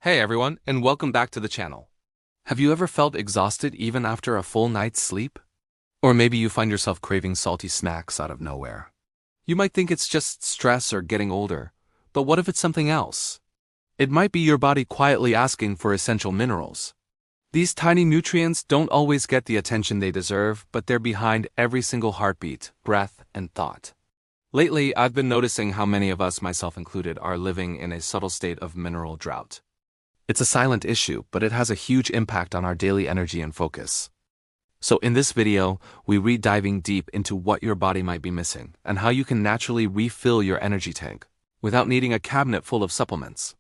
Hey everyone, and welcome back to the channel. Have you ever felt exhausted even after a full night's sleep? Or maybe you find yourself craving salty snacks out of nowhere. You might think it's just stress or getting older, but what if it's something else? It might be your body quietly asking for essential minerals. These tiny nutrients don't always get the attention they deserve, but they're behind every single heartbeat, breath, and thought. Lately, I've been noticing how many of us, myself included, are living in a subtle state of mineral drought. It's a silent issue, but it has a huge impact on our daily energy and focus. So in this video, we diving deep into what your body might be missing and how you can naturally refill your energy tank without needing a cabinet full of supplements.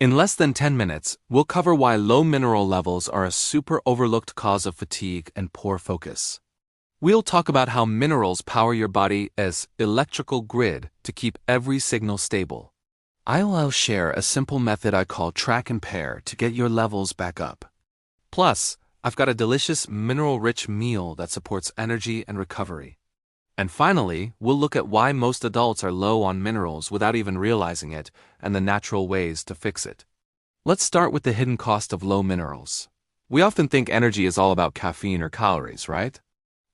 In less than 10 minutes, we'll cover why low mineral levels are a super overlooked cause of fatigue and poor focus. We'll talk about how minerals power your body as electrical grid to keep every signal stable. I'll share a simple method I call track and pair to get your levels back up. Plus, I've got a delicious mineral-rich meal that supports energy and recovery. And finally, we'll look at why most adults are low on minerals without even realizing it and the natural ways to fix it. Let's start with the hidden cost of low minerals. We often think energy is all about caffeine or calories, right?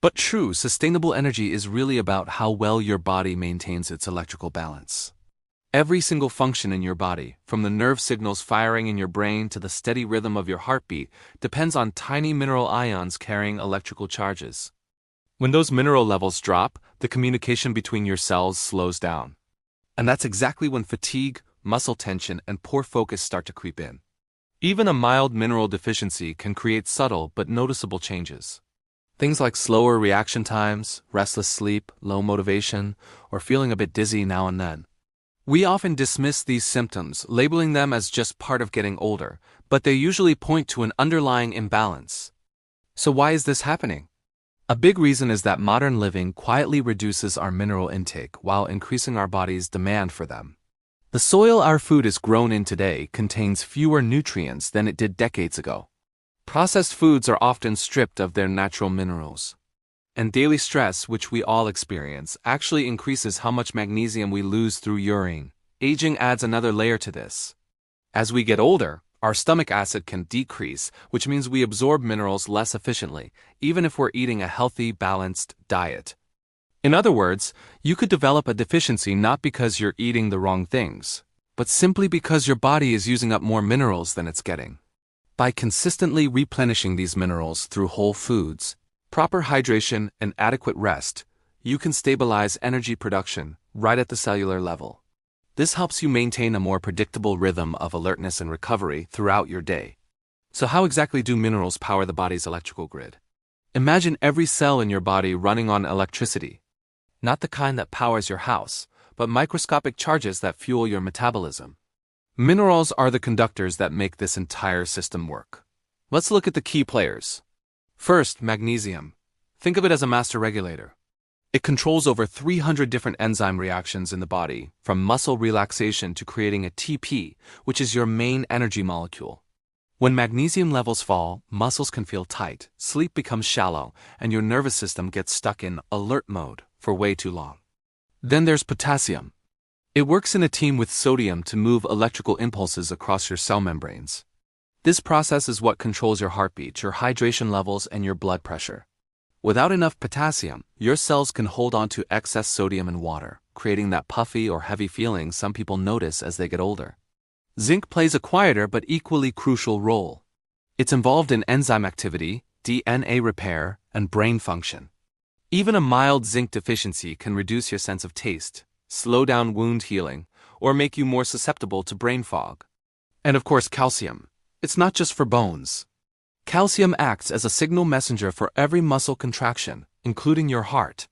But true, sustainable energy is really about how well your body maintains its electrical balance. Every single function in your body, from the nerve signals firing in your brain to the steady rhythm of your heartbeat, depends on tiny mineral ions carrying electrical charges. When those mineral levels drop, the communication between your cells slows down. And that's exactly when fatigue, muscle tension, and poor focus start to creep in. Even a mild mineral deficiency can create subtle but noticeable changes. Things like slower reaction times, restless sleep, low motivation, or feeling a bit dizzy now and then. We often dismiss these symptoms, labeling them as just part of getting older, but they usually point to an underlying imbalance. So why is this happening? A big reason is that modern living quietly reduces our mineral intake while increasing our body's demand for them. The soil our food is grown in today contains fewer nutrients than it did decades ago. Processed foods are often stripped of their natural minerals. And daily stress, which we all experience, actually increases how much magnesium we lose through urine. Aging adds another layer to this. As we get older, our stomach acid can decrease, which means we absorb minerals less efficiently, even if we're eating a healthy, balanced diet. In other words, you could develop a deficiency not because you're eating the wrong things, but simply because your body is using up more minerals than it's getting. By consistently replenishing these minerals through whole foods, proper hydration, and adequate rest, you can stabilize energy production right at the cellular level. This helps you maintain a more predictable rhythm of alertness and recovery throughout your day. So how exactly do minerals power the body's electrical grid? Imagine every cell in your body running on electricity. Not the kind that powers your house, but microscopic charges that fuel your metabolism. Minerals are the conductors that make this entire system work. Let's look at the key players. First, magnesium. Think of it as a master regulator. It controls over 300 different enzyme reactions in the body, from muscle relaxation to creating ATP, which is your main energy molecule. When magnesium levels fall, muscles can feel tight, sleep becomes shallow, and your nervous system gets stuck in alert mode for way too long. Then there's potassium. It works in a team with sodium to move electrical impulses across your cell membranes. This process is what controls your heartbeat, your hydration levels, and your blood pressure. Without enough potassium, your cells can hold on to excess sodium and water, creating that puffy or heavy feeling some people notice as they get older. Zinc plays a quieter but equally crucial role. It's involved in enzyme activity, DNA repair, and brain function. Even a mild zinc deficiency can reduce your sense of taste, slow down wound healing, or make you more susceptible to brain fog. And of course, calcium. It's not just for bones. Calcium acts as a signal messenger for every muscle contraction, including your heart.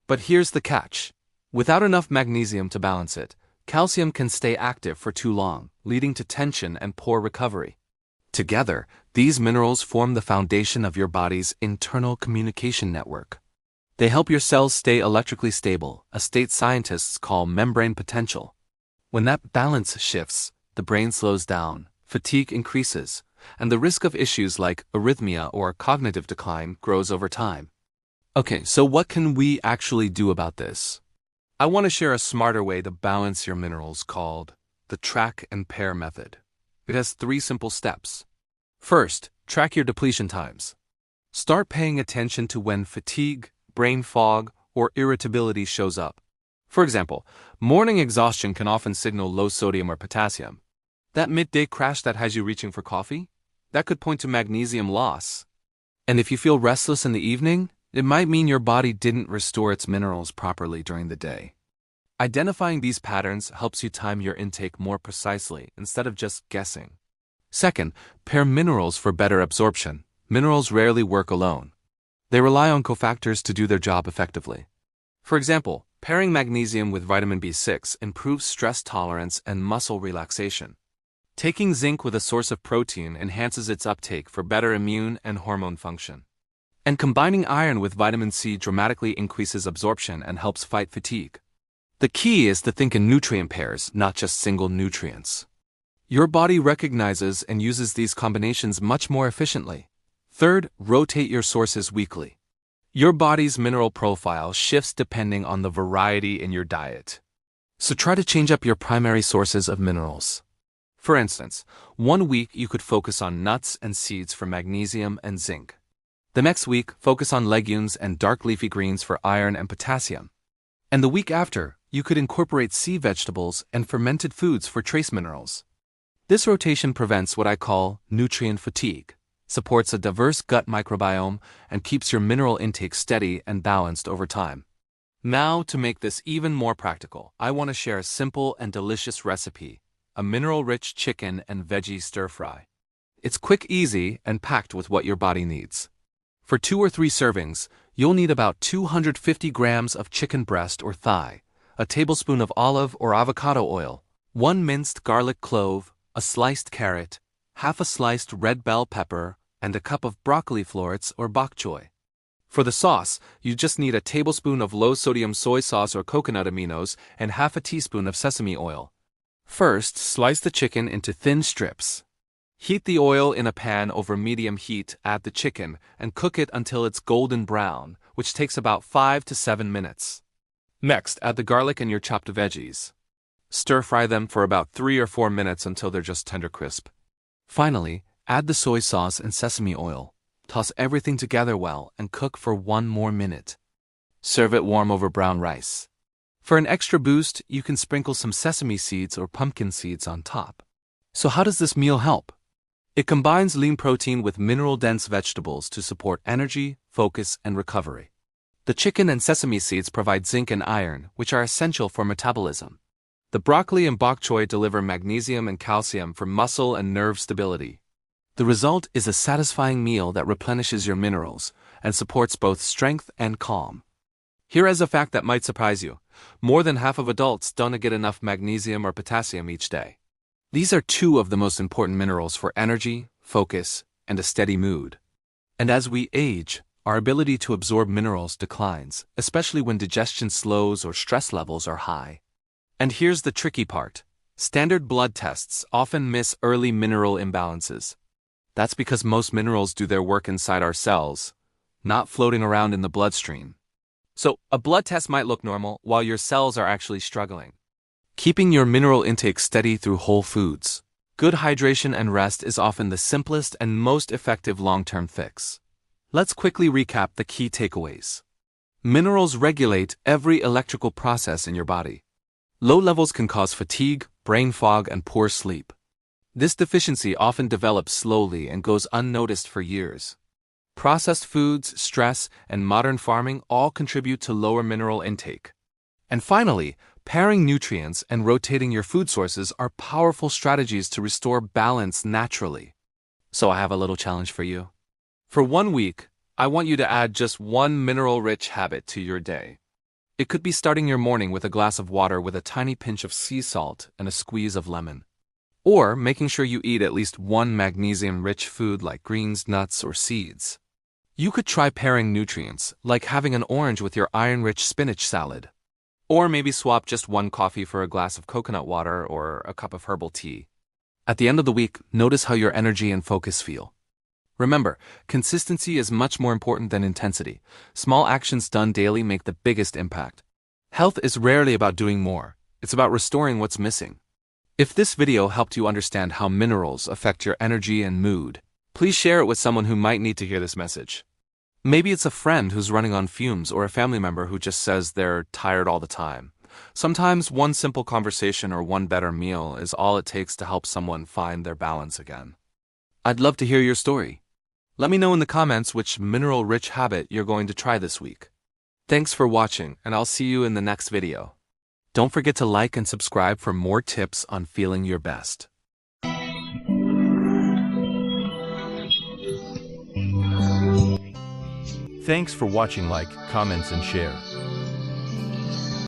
But here's the catch. Without enough magnesium to balance it, calcium can stay active for too long, leading to tension and poor recovery. Together, these minerals form the foundation of your body's internal communication network. They help your cells stay electrically stable, a state scientists call membrane potential. When that balance shifts, the brain slows down, fatigue increases, and the risk of issues like arrhythmia or cognitive decline grows over time. Okay, so what can we actually do about this? I want to share a smarter way to balance your minerals called the track and pair method. It has 3 simple steps. First, track your depletion times. Start paying attention to when fatigue, brain fog, or irritability shows up. For example, morning exhaustion can often signal low sodium or potassium. That midday crash that has you reaching for coffee? That could point to magnesium loss. And if you feel restless in the evening, it might mean your body didn't restore its minerals properly during the day. Identifying these patterns helps you time your intake more precisely instead of just guessing. Second, pair minerals for better absorption. Minerals rarely work alone. They rely on cofactors to do their job effectively. For example, pairing magnesium with vitamin B6 improves stress tolerance and muscle relaxation. Taking zinc with a source of protein enhances its uptake for better immune and hormone function. And combining iron with vitamin C dramatically increases absorption and helps fight fatigue. The key is to think in nutrient pairs, not just single nutrients. Your body recognizes and uses these combinations much more efficiently. Third, rotate your sources weekly. Your body's mineral profile shifts depending on the variety in your diet. So try to change up your primary sources of minerals. For instance, one week you could focus on nuts and seeds for magnesium and zinc. The next week, focus on legumes and dark leafy greens for iron and potassium. And the week after, you could incorporate sea vegetables and fermented foods for trace minerals. This rotation prevents what I call nutrient fatigue, supports a diverse gut microbiome, and keeps your mineral intake steady and balanced over time. Now, to make this even more practical, I want to share a simple and delicious recipe, a mineral-rich chicken and veggie stir-fry. It's quick, easy, and packed with what your body needs. For 2 or 3 servings, you'll need about 250 grams of chicken breast or thigh, a tablespoon of olive or avocado oil, 1 minced garlic clove, a sliced carrot, half a sliced red bell pepper, and a cup of broccoli florets or bok choy. For the sauce, you just need a tablespoon of low-sodium soy sauce or coconut aminos and half a teaspoon of sesame oil. First, slice the chicken into thin strips. Heat the oil in a pan over medium heat, add the chicken, and cook it until it's golden brown, which takes about 5 to 7 minutes. Next, add the garlic and your chopped veggies. Stir-fry them for about 3 or 4 minutes until they're just tender crisp. Finally, add the soy sauce and sesame oil. Toss everything together well and cook for 1 more minute. Serve it warm over brown rice. For an extra boost, you can sprinkle some sesame seeds or pumpkin seeds on top. So how does this meal help? It combines lean protein with mineral-dense vegetables to support energy, focus, and recovery. The chicken and sesame seeds provide zinc and iron, which are essential for metabolism. The broccoli and bok choy deliver magnesium and calcium for muscle and nerve stability. The result is a satisfying meal that replenishes your minerals and supports both strength and calm. Here is a fact that might surprise you. More than half of adults don't get enough magnesium or potassium each day. These are 2 of the most important minerals for energy, focus, and a steady mood. And as we age, our ability to absorb minerals declines, especially when digestion slows or stress levels are high. And here's the tricky part. Standard blood tests often miss early mineral imbalances. That's because most minerals do their work inside our cells, not floating around in the bloodstream. So, a blood test might look normal while your cells are actually struggling. Keeping your mineral intake steady through whole foods, good hydration and rest is often the simplest and most effective long-term fix. Let's quickly recap the key takeaways. Minerals regulate every electrical process in your body. Low levels can cause fatigue, brain fog, and poor sleep. This deficiency often develops slowly and goes unnoticed for years. Processed foods, stress, and modern farming all contribute to lower mineral intake. And finally, pairing nutrients and rotating your food sources are powerful strategies to restore balance naturally. So I have a little challenge for you. For 1 week, I want you to add just 1 mineral-rich habit to your day. It could be starting your morning with a glass of water with a tiny pinch of sea salt and a squeeze of lemon. Or making sure you eat at least 1 magnesium-rich food like greens, nuts, or seeds. You could try pairing nutrients, like having an orange with your iron-rich spinach salad. Or maybe swap just 1 coffee for a glass of coconut water or a cup of herbal tea. At the end of the week, notice how your energy and focus feel. Remember, consistency is much more important than intensity. Small actions done daily make the biggest impact. Health is rarely about doing more. It's about restoring what's missing. If this video helped you understand how minerals affect your energy and mood, please share it with someone who might need to hear this message. Maybe it's a friend who's running on fumes or a family member who just says they're tired all the time. Sometimes one simple conversation or one better meal is all it takes to help someone find their balance again. I'd love to hear your story. Let me know in the comments which mineral-rich habit you're going to try this week. Thanks for watching, and I'll see you in the next video. Don't forget to like and subscribe for more tips on feeling your best. Thanks for watching. Like, comments and share.